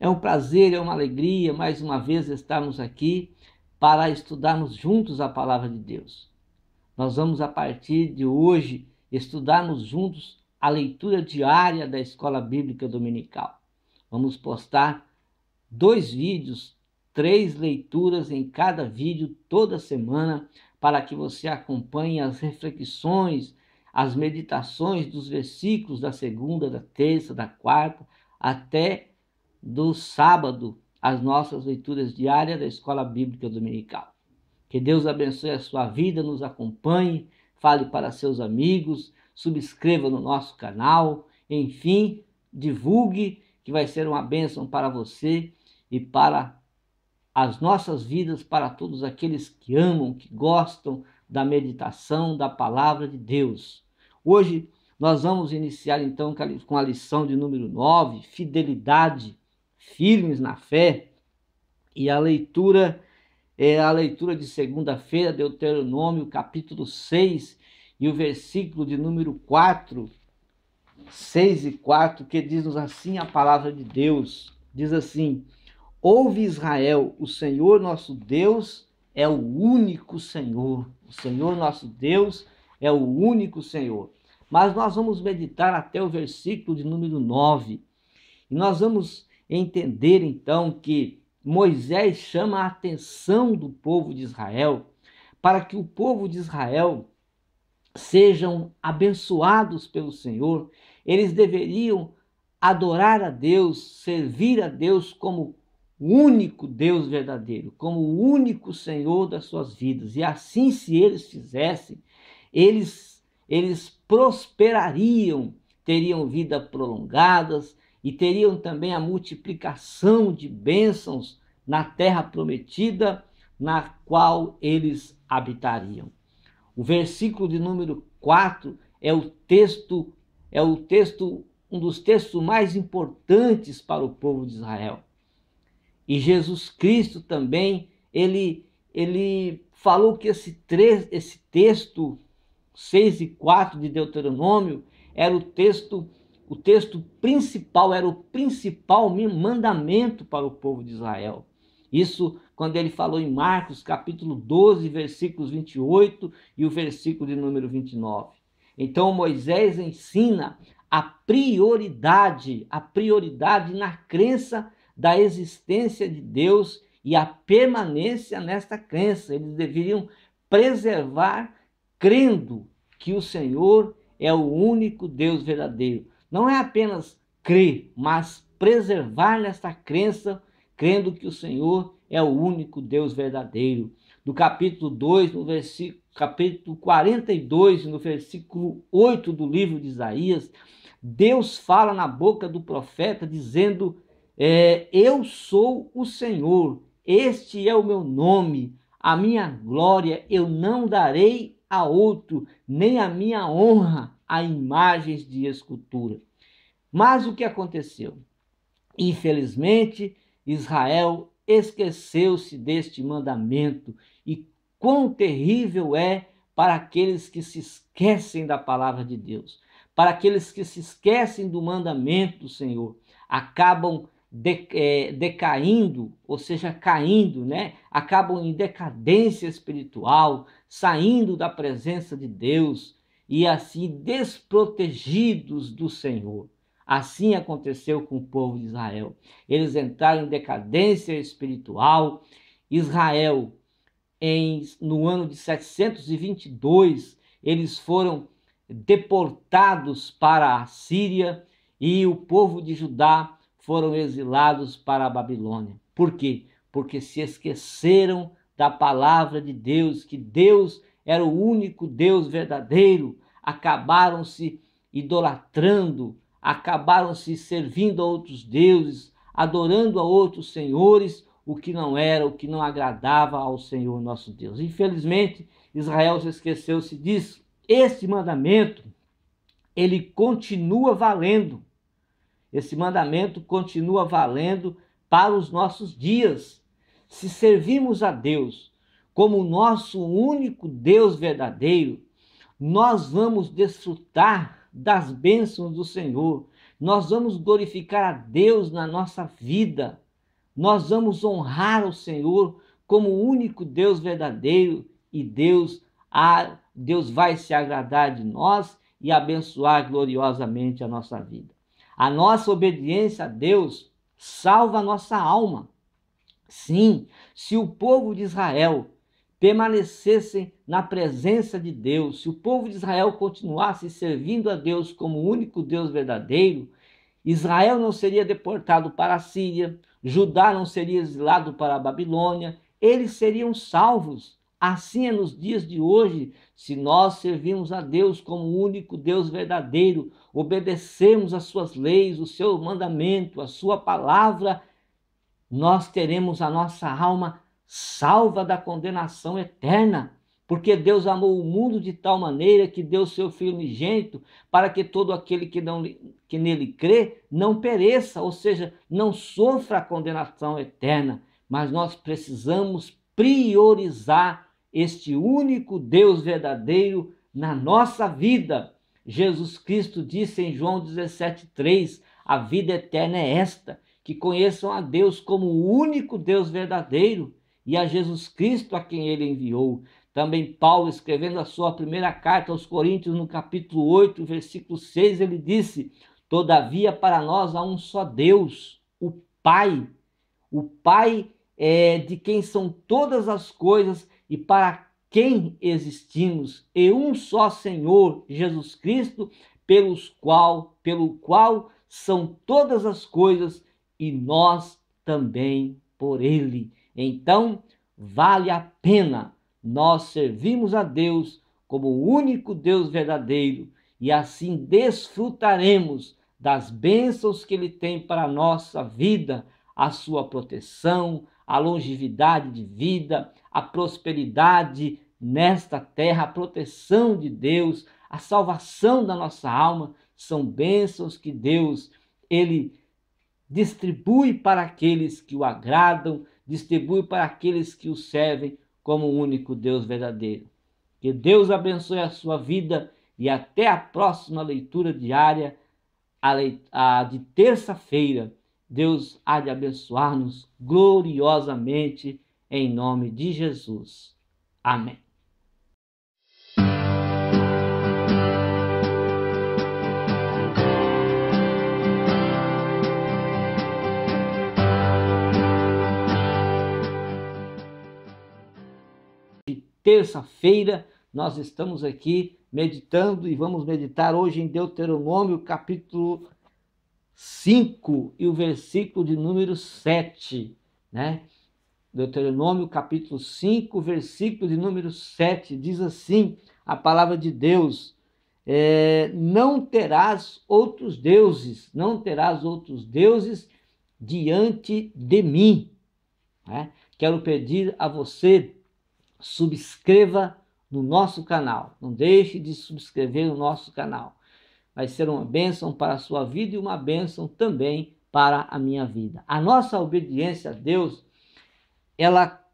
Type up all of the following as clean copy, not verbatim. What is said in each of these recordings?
É um prazer, é uma alegria, mais uma vez, estarmos aqui para estudarmos juntos a palavra de Deus. Nós vamos, a partir de hoje, estudarmos juntos a leitura diária da Escola Bíblica Dominical. Vamos postar 2 vídeos, 3 leituras em cada vídeo, toda semana, para que você acompanhe as reflexões, as meditações dos versículos da segunda, da terça, da quarta, até do sábado, as nossas leituras diárias da Escola Bíblica Dominical. Que Deus abençoe a sua vida, nos acompanhe, fale para seus amigos, subscreva no nosso canal, enfim, divulgue, que vai ser uma bênção para você e para as nossas vidas, para todos aqueles que amam, que gostam da meditação da palavra de Deus. Hoje nós vamos iniciar então com a lição de número 9, fidelidade, firmes na fé, e a leitura é a leitura de segunda-feira, Deuteronômio capítulo 6 e o versículo de número 4, 6 e 4, que diz-nos assim a palavra de Deus, diz assim: ouve Israel, o Senhor nosso Deus é o único Senhor, o Senhor nosso Deus é o único Senhor. Mas nós vamos meditar até o versículo de número 9, e nós vamos entender então que Moisés chama a atenção do povo de Israel para que o povo de Israel sejam abençoados pelo Senhor. Eles deveriam adorar a Deus, servir a Deus como o único Deus verdadeiro, como o único Senhor das suas vidas. E assim, se eles fizessem, eles prosperariam, teriam vida prolongadas, e teriam também a multiplicação de bênçãos na terra prometida, na qual eles habitariam. O versículo de número 4 é um dos textos mais importantes para o povo de Israel. E Jesus Cristo também, ele falou que esse texto 6 e 4 de Deuteronômio era o texto principal, era o principal mandamento para o povo de Israel. Isso quando ele falou em Marcos capítulo 12, versículos 28 e o versículo de número 29. Então Moisés ensina a prioridade na crença da existência de Deus e a permanência nesta crença. Eles deveriam preservar crendo que o Senhor é o único Deus verdadeiro. Não é apenas crer, mas preservar nesta crença, crendo que o Senhor é o único Deus verdadeiro. No capítulo 2, no capítulo 42, no versículo 8 do livro de Isaías, Deus fala na boca do profeta dizendo: eu sou o Senhor, este é o meu nome, a minha glória eu não darei a outro, nem a minha honra a imagens de escultura. Mas o que aconteceu? Infelizmente, Israel esqueceu-se deste mandamento, e quão terrível é para aqueles que se esquecem da palavra de Deus, para aqueles que se esquecem do mandamento do Senhor, acabam decaindo, ou seja, caindo, né? Acabam em decadência espiritual, saindo da presença de Deus e assim desprotegidos do Senhor. Assim aconteceu com o povo de Israel. Eles entraram em decadência espiritual. Israel, no ano de 722, eles foram deportados para a Síria e o povo de Judá foram exilados para a Babilônia. Por quê? Porque se esqueceram da palavra de Deus, que Deus era o único Deus verdadeiro, acabaram se idolatrando, acabaram se servindo a outros deuses, adorando a outros senhores, o que não era, o que não agradava ao Senhor nosso Deus. Infelizmente, Israel se esqueceu-se disso. Este mandamento, ele continua valendo. Esse mandamento continua valendo para os nossos dias. Se servimos a Deus como o nosso único Deus verdadeiro, nós vamos desfrutar das bênçãos do Senhor. nós vamos glorificar a Deus na nossa vida, nós vamos honrar o Senhor como o único Deus verdadeiro, e Deus vai se agradar de nós e abençoar gloriosamente a nossa vida. A nossa obediência a Deus salva a nossa alma. Sim, se o povo de Israel permanecessem na presença de Deus, se o povo de Israel continuasse servindo a Deus como o único Deus verdadeiro, Israel não seria deportado para a Síria, Judá não seria exilado para a Babilônia, eles seriam salvos. Assim é nos dias de hoje, se nós servimos a Deus como o único Deus verdadeiro, obedecemos as suas leis, o seu mandamento, a sua palavra, nós teremos a nossa alma salva da condenação eterna, porque Deus amou o mundo de tal maneira que deu seu Filho unigênito para que todo aquele que nele crê não pereça, ou seja, não sofra a condenação eterna. Mas nós precisamos priorizar este único Deus verdadeiro na nossa vida. Jesus Cristo disse em João 17,3: a vida eterna é esta, que conheçam a Deus como o único Deus verdadeiro e a Jesus Cristo a quem ele enviou. Também Paulo, escrevendo a sua primeira carta aos Coríntios, no capítulo 8, versículo 6, ele disse: todavia para nós há um só Deus, o Pai de quem são todas as coisas e para quem existimos, e um só Senhor, Jesus Cristo, pelo qual são todas as coisas, e nós também por ele. Então, vale a pena nós servirmos a Deus como o único Deus verdadeiro, e assim desfrutaremos das bênçãos que ele tem para a nossa vida, a sua proteção, a longevidade de vida, a prosperidade nesta terra, a proteção de Deus, a salvação da nossa alma. São bênçãos que Deus, ele distribui para aqueles que o agradam, distribui para aqueles que o servem como o único Deus verdadeiro. Que Deus abençoe a sua vida e até a próxima leitura diária, a de terça-feira. Deus há de abençoar-nos gloriosamente em nome de Jesus. Amém. Terça-feira, nós estamos aqui meditando e vamos meditar hoje em Deuteronômio capítulo 5 e o versículo de número 7, né? Deuteronômio capítulo 5, versículo de número 7, diz assim a palavra de Deus: não terás outros deuses diante de mim. Né? Quero pedir a você, subscreva no nosso canal, não deixe de subscrever no nosso canal. Vai ser uma bênção para a sua vida e uma bênção também para a minha vida. A nossa obediência a Deus, ela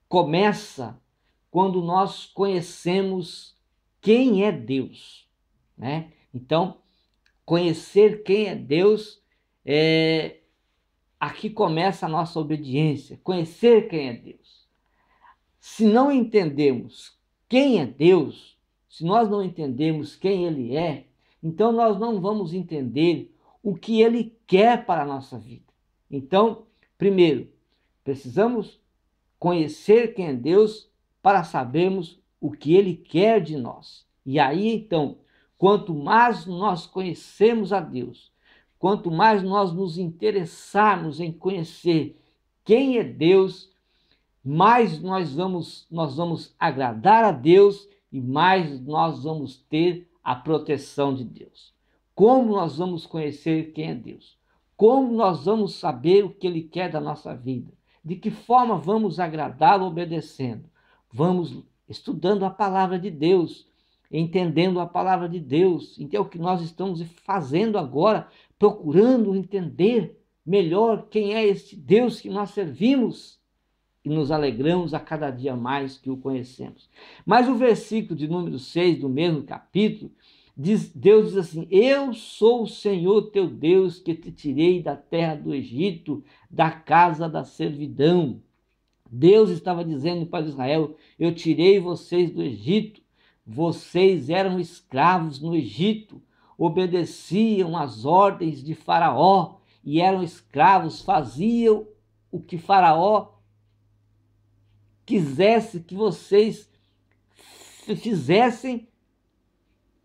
começa quando nós conhecemos quem é Deus, né? Então, conhecer quem é Deus, aqui começa a nossa obediência, conhecer quem é Deus. Se não entendemos quem é Deus, se nós não entendemos quem Ele é, então nós não vamos entender o que Ele quer para a nossa vida. Então, primeiro, precisamos conhecer quem é Deus para sabermos o que Ele quer de nós. E aí, então, quanto mais nós conhecemos a Deus, quanto mais nós nos interessarmos em conhecer quem é Deus, mais nós vamos agradar a Deus e mais nós vamos ter a proteção de Deus. Como nós vamos conhecer quem é Deus? Como nós vamos saber o que Ele quer da nossa vida? De que forma vamos agradá-lo obedecendo? Vamos estudando a palavra de Deus, entendendo a palavra de Deus. Então é o que nós estamos fazendo agora, procurando entender melhor quem é este Deus que nós servimos. E nos alegramos a cada dia mais que o conhecemos. Mas o versículo de número 6 do mesmo capítulo Deus diz assim: eu sou o Senhor teu Deus que te tirei da terra do Egito, da casa da servidão. Deus estava dizendo para Israel: eu tirei vocês do Egito, vocês eram escravos no Egito, obedeciam às ordens de Faraó e eram escravos, faziam o que Faraó quisesse que vocês fizessem,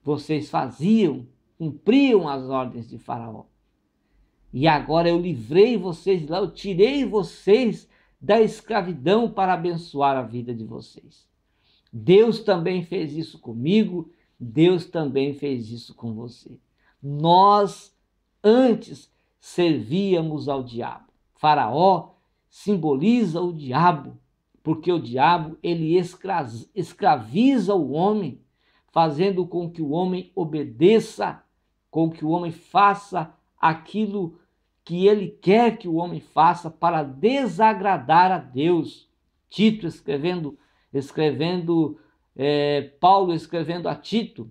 vocês faziam, cumpriam as ordens de Faraó. E agora eu livrei vocês de lá, eu tirei vocês da escravidão para abençoar a vida de vocês. Deus também fez isso comigo, Deus também fez isso com você. Nós antes servíamos ao diabo. Faraó simboliza o diabo, porque o diabo ele escraviza o homem, fazendo com que o homem obedeça, com que o homem faça aquilo que ele quer que o homem faça para desagradar a Deus. Tito Paulo escrevendo a Tito,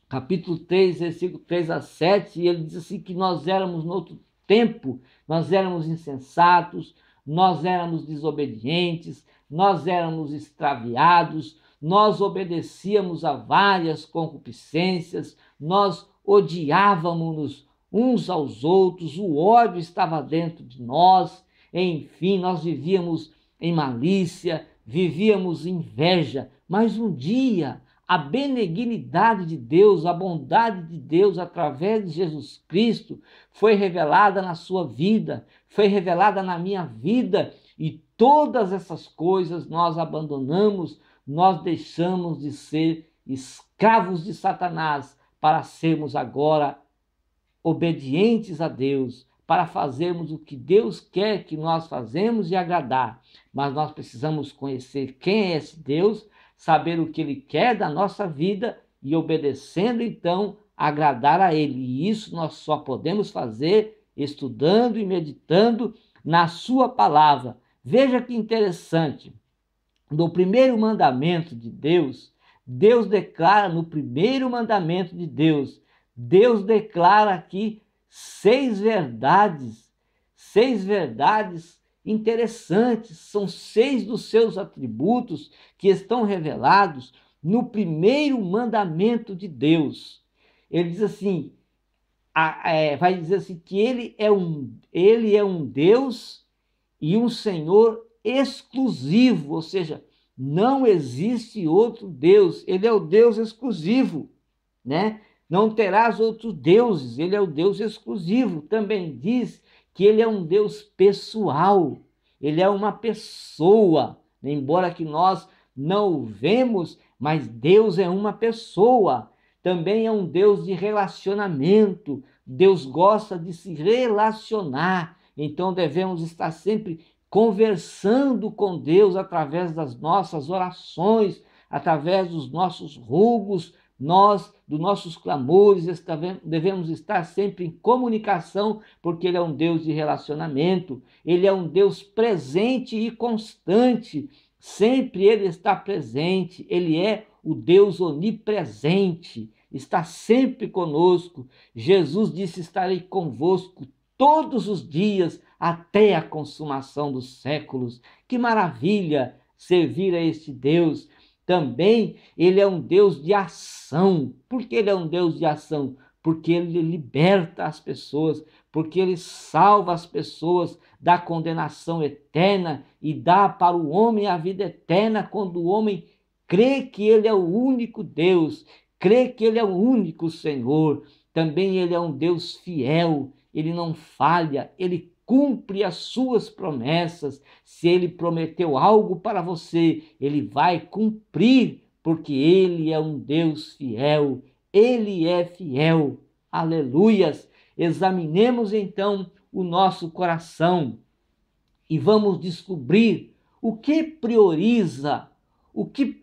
capítulo 3, versículo 3 a 7, e ele diz assim que nós éramos no outro tempo, nós éramos insensatos, nós éramos desobedientes, nós éramos extraviados, nós obedecíamos a várias concupiscências, nós odiávamos-nos uns aos outros, o ódio estava dentro de nós, enfim, nós vivíamos em malícia, vivíamos em inveja, mas um dia a benignidade de Deus, a bondade de Deus através de Jesus Cristo foi revelada na sua vida, foi revelada na minha vida, e todas essas coisas nós abandonamos, nós deixamos de ser escravos de Satanás para sermos agora obedientes a Deus, para fazermos o que Deus quer que nós fazemos e agradar. Mas nós precisamos conhecer quem é esse Deus, saber o que Ele quer da nossa vida e, obedecendo, então, agradar a Ele. E isso nós só podemos fazer estudando e meditando na Sua palavra. Veja que interessante. No primeiro mandamento de Deus, Deus declara no primeiro mandamento de Deus, Deus declara aqui 6 verdades interessantes, são 6 dos seus atributos que estão revelados no primeiro mandamento de Deus. Ele diz assim, vai dizer assim que ele é um Deus e um Senhor exclusivo, ou seja, não existe outro Deus, ele é o Deus exclusivo, né? Não terás outros deuses, ele é o Deus exclusivo. Também diz que ele é um Deus pessoal, ele é uma pessoa, embora que nós não o vemos, mas Deus é uma pessoa. Também é um Deus de relacionamento, Deus gosta de se relacionar, então devemos estar sempre conversando com Deus através das nossas orações, através dos nossos rogos, dos nossos clamores, devemos estar sempre em comunicação, porque Ele é um Deus de relacionamento, Ele é um Deus presente e constante, sempre Ele está presente, Ele é o Deus onipresente, está sempre conosco. Jesus disse: estarei convosco todos os dias até a consumação dos séculos. Que maravilha servir a este Deus! Também ele é um Deus de ação. Por que ele é um Deus de ação? Porque ele liberta as pessoas, porque ele salva as pessoas da condenação eterna e dá para o homem a vida eterna quando o homem crê que ele é o único Deus, crê que ele é o único Senhor. Também ele é um Deus fiel, ele não falha, ele cumpre as suas promessas. Se ele prometeu algo para você, ele vai cumprir, porque ele é um Deus fiel, ele é fiel. Aleluias! Examinemos então o nosso coração e vamos descobrir o que prioriza, o que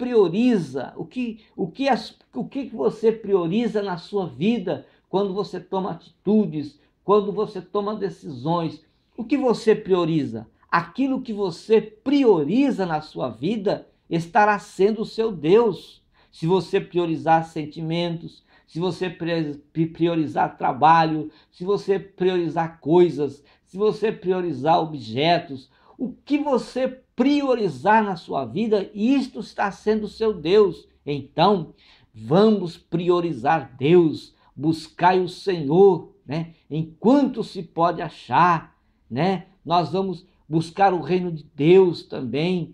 você prioriza na sua vida quando você toma atitudes, quando você toma decisões. O que você prioriza? Aquilo que você prioriza na sua vida estará sendo o seu Deus. Se você priorizar sentimentos, se você priorizar trabalho, se você priorizar coisas, se você priorizar objetos, o que você priorizar na sua vida, isto está sendo o seu Deus. Então, vamos priorizar Deus, buscai o Senhor, né? Enquanto se pode achar, né? Nós vamos buscar o reino de Deus também.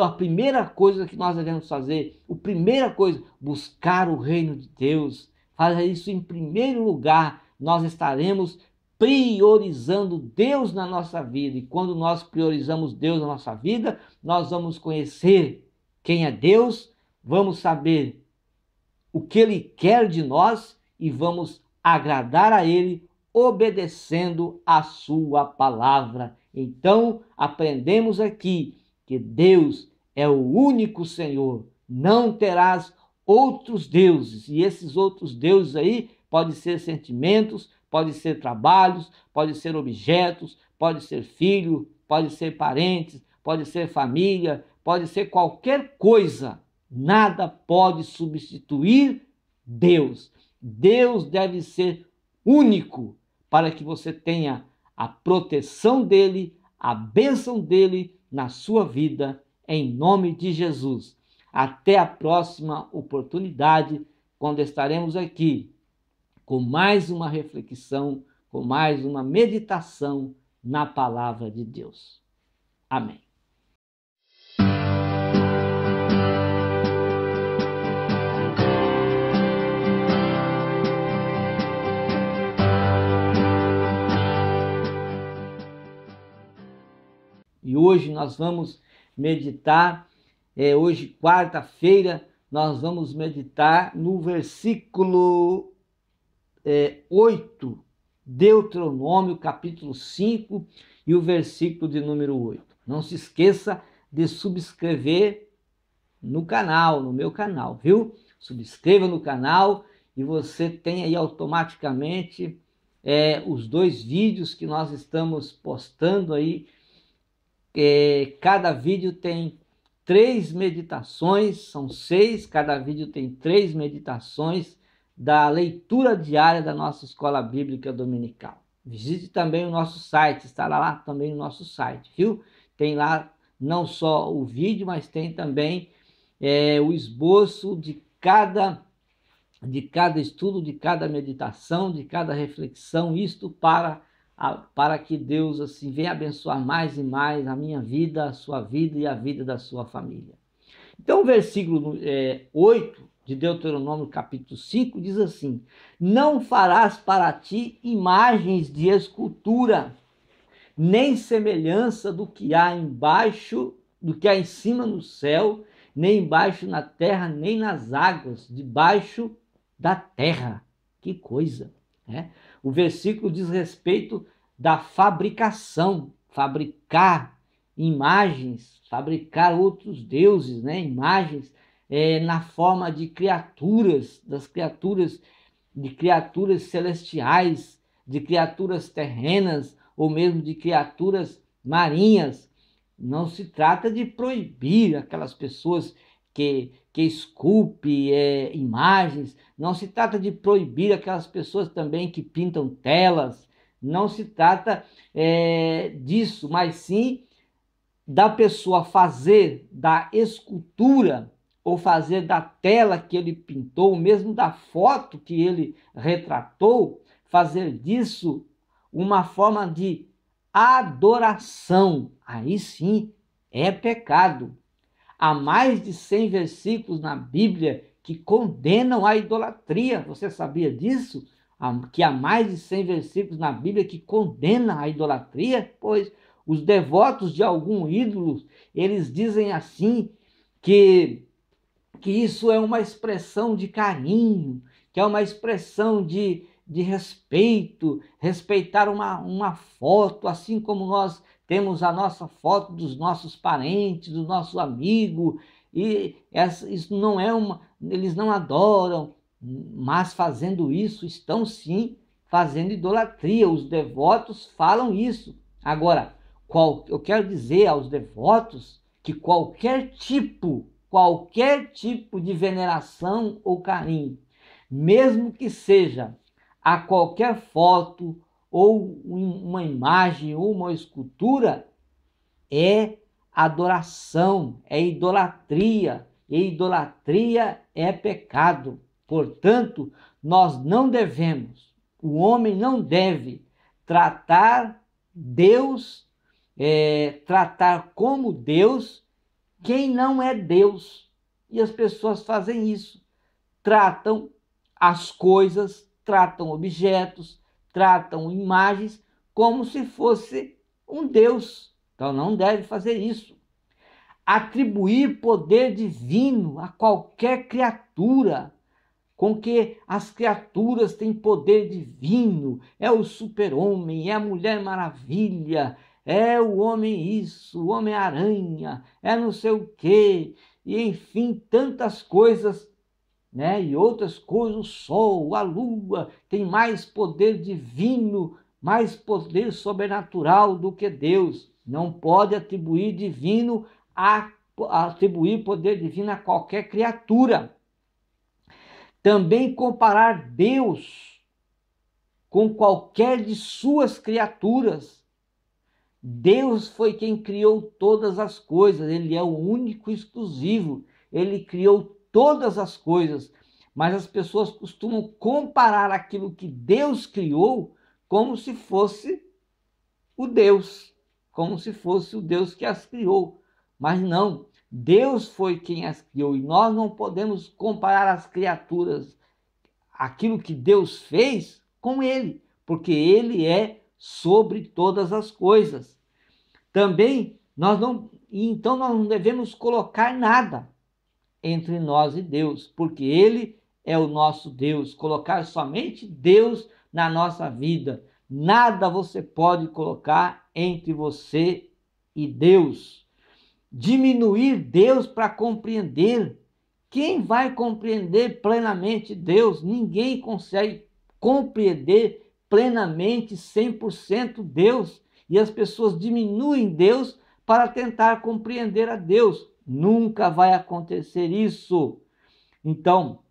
A primeira coisa que nós devemos fazer, a primeira coisa, buscar o reino de Deus. Fazer isso em primeiro lugar, nós estaremos priorizando Deus na nossa vida. E quando nós priorizamos Deus na nossa vida, nós vamos conhecer quem é Deus, vamos saber o que Ele quer de nós e vamos agradar a Ele obedecendo a sua palavra. Então, aprendemos aqui que Deus é o único Senhor, não terás outros deuses, e esses outros deuses aí podem ser sentimentos, podem ser trabalhos, podem ser objetos, pode ser filho, pode ser parentes, pode ser família, pode ser qualquer coisa. Nada pode substituir Deus. Deus deve ser único para que você tenha a proteção dele, a bênção dele na sua vida, em nome de Jesus. Até a próxima oportunidade, quando estaremos aqui com mais uma reflexão, com mais uma meditação na palavra de Deus. Amém. E hoje nós vamos meditar, hoje quarta-feira, nós vamos meditar no versículo 8, Deuteronômio capítulo 5 e o versículo de número 8. Não se esqueça de subscrever no canal, no meu canal, viu? Subscreva no canal e você tem aí automaticamente os 2 vídeos que nós estamos postando aí. Cada vídeo tem 3 meditações, são 6, cada vídeo tem 3 meditações da leitura diária da nossa Escola Bíblica Dominical. Visite também o nosso site, estará lá também o nosso site, viu? Tem lá não só o vídeo, mas tem também o esboço de cada estudo, de cada meditação, de cada reflexão, isto para que Deus assim venha abençoar mais e mais a minha vida, a sua vida e a vida da sua família. Então o versículo 8 de Deuteronômio capítulo 5 diz assim: não farás para ti imagens de escultura, nem semelhança do que há embaixo, do que há em cima no céu, nem embaixo na terra, nem nas águas, debaixo da terra. Que coisa, né? O versículo diz respeito da fabricação, fabricar imagens, fabricar outros deuses, né? Imagens na forma de criaturas, de criaturas celestiais, de criaturas terrenas, ou mesmo de criaturas marinhas. Não se trata de proibir aquelas pessoas que esculpem imagens, não se trata de proibir aquelas pessoas também que pintam telas, não se trata disso, mas sim da pessoa fazer da escultura ou fazer da tela que ele pintou, ou mesmo da foto que ele retratou, fazer disso uma forma de adoração. Aí sim é pecado. Há mais de 100 versículos na Bíblia que condenam a idolatria. Você sabia disso? Que há mais de 100 versículos na Bíblia que condenam a idolatria? Pois os devotos de algum ídolo, eles dizem assim que isso é uma expressão de carinho, que é uma expressão de respeito, respeitar uma foto, assim como nós temos a nossa foto dos nossos parentes, do nosso amigo, e isso não é eles não adoram, mas fazendo isso estão sim fazendo idolatria. Os devotos falam isso. Agora, eu quero dizer aos devotos que qualquer tipo de veneração ou carinho, mesmo que seja a qualquer foto ou uma imagem ou uma escultura, é adoração, é idolatria, e idolatria é pecado. Portanto, nós não devemos, o homem não deve tratar Deus, tratar como Deus quem não é Deus. E as pessoas fazem isso, tratam as coisas, tratam objetos, tratam imagens como se fosse um Deus. Então não deve fazer isso. Atribuir poder divino a qualquer criatura, com que as criaturas têm poder divino, é o super-homem, é a Mulher Maravilha, é o homem isso, o Homem-Aranha, é não sei o quê, e enfim, tantas coisas, né? E outras coisas, o Sol, a Lua, tem mais poder divino, mais poder sobrenatural do que Deus. Não pode atribuir atribuir poder divino a qualquer criatura. Também comparar Deus com qualquer de suas criaturas. Deus foi quem criou todas as coisas, ele é o único e exclusivo, ele criou todas as coisas, mas as pessoas costumam comparar aquilo que Deus criou como se fosse o Deus, como se fosse o Deus que as criou, mas não, Deus foi quem as criou e nós não podemos comparar as criaturas, aquilo que Deus fez, com ele, porque ele é sobre todas as coisas. Também então nós não devemos colocar nada entre nós e Deus, porque ele é o nosso Deus. Colocar somente Deus na nossa vida. Nada você pode colocar entre você e Deus. Diminuir Deus para compreender. Quem vai compreender plenamente Deus? Ninguém consegue compreender plenamente 100% Deus. E as pessoas diminuem Deus para tentar compreender a Deus. Nunca vai acontecer isso. Então,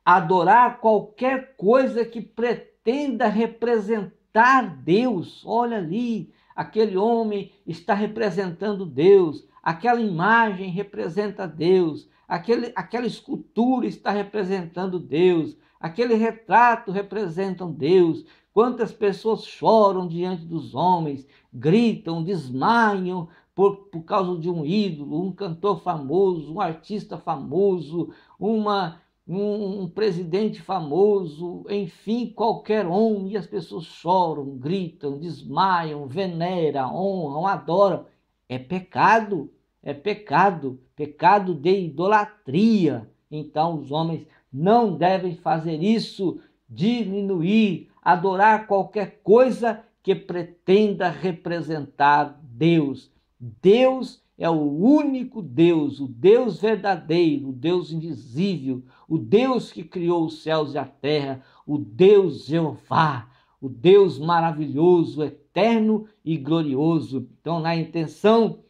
adorar qualquer coisa que pretenda representar Deus. Olha ali, aquele homem está representando Deus, aquela imagem representa Deus, aquela escultura está representando Deus, aquele retrato representa Deus. Quantas pessoas choram diante dos homens, gritam, desmaiam por causa de um ídolo, um cantor famoso, um artista famoso, um presidente famoso, enfim, qualquer homem, e as pessoas choram, gritam, desmaiam, veneram, honram, adoram. É pecado, pecado de idolatria. Então os homens não devem fazer isso, diminuir, adorar qualquer coisa que pretenda representar Deus. Deus é o único Deus, o Deus verdadeiro, o Deus invisível, o Deus que criou os céus e a terra, o Deus Jeová, o Deus maravilhoso, eterno e glorioso. Então, na intenção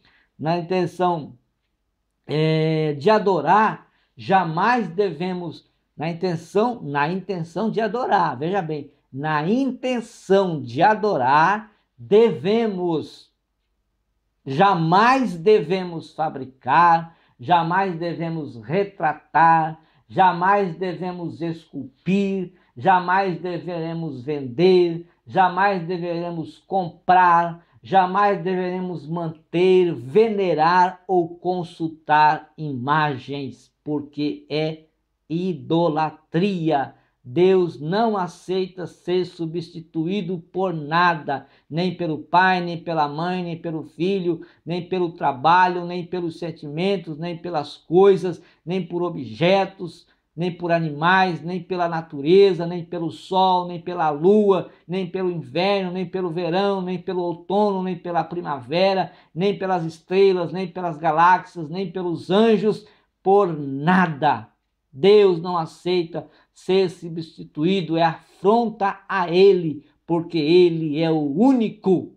de adorar, jamais devemos, na intenção de adorar, veja bem, na intenção de adorar, jamais devemos fabricar, jamais devemos retratar, jamais devemos esculpir, jamais deveremos vender, jamais deveremos comprar, jamais deveremos manter, venerar ou consultar imagens, porque é idolatria. Deus não aceita ser substituído por nada, nem pelo pai, nem pela mãe, nem pelo filho, nem pelo trabalho, nem pelos sentimentos, nem pelas coisas, nem por objetos, nem por animais, nem pela natureza, nem pelo sol, nem pela lua, nem pelo inverno, nem pelo verão, nem pelo outono, nem pela primavera, nem pelas estrelas, nem pelas galáxias, nem pelos anjos, por nada. Deus não aceita ser substituído, é afronta a ele, porque ele é o único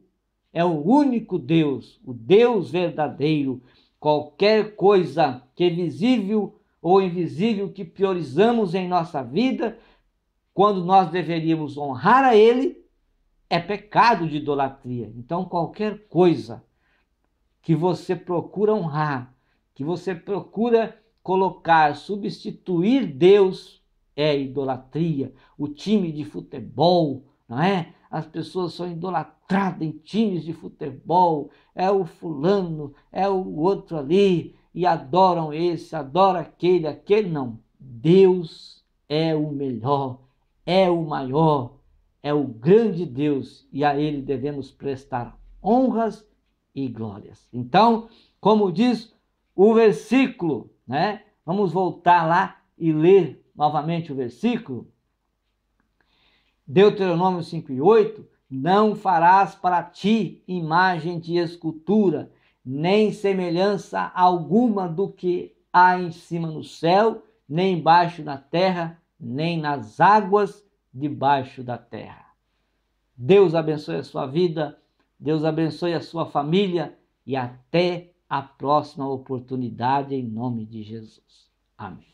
Deus, o Deus verdadeiro. Qualquer coisa que é visível ou invisível que priorizamos em nossa vida, quando nós deveríamos honrar a Ele, é pecado de idolatria. Então, qualquer coisa que você procura honrar, que você procura colocar, substituir Deus, é idolatria. O time de futebol, não é? As pessoas são idolatradas em times de futebol, é o fulano, é o outro ali, e adoram esse, adoram aquele não. Deus é o melhor, é o maior, é o grande Deus, e a Ele devemos prestar honras e glórias. Então, como diz o versículo, né? Vamos voltar lá e ler novamente o versículo. Deuteronômio 5:8, não farás para ti imagem de escultura, nem semelhança alguma do que há em cima no céu, nem embaixo na terra, nem nas águas debaixo da terra. Deus abençoe a sua vida, Deus abençoe a sua família e até a próxima oportunidade em nome de Jesus. Amém.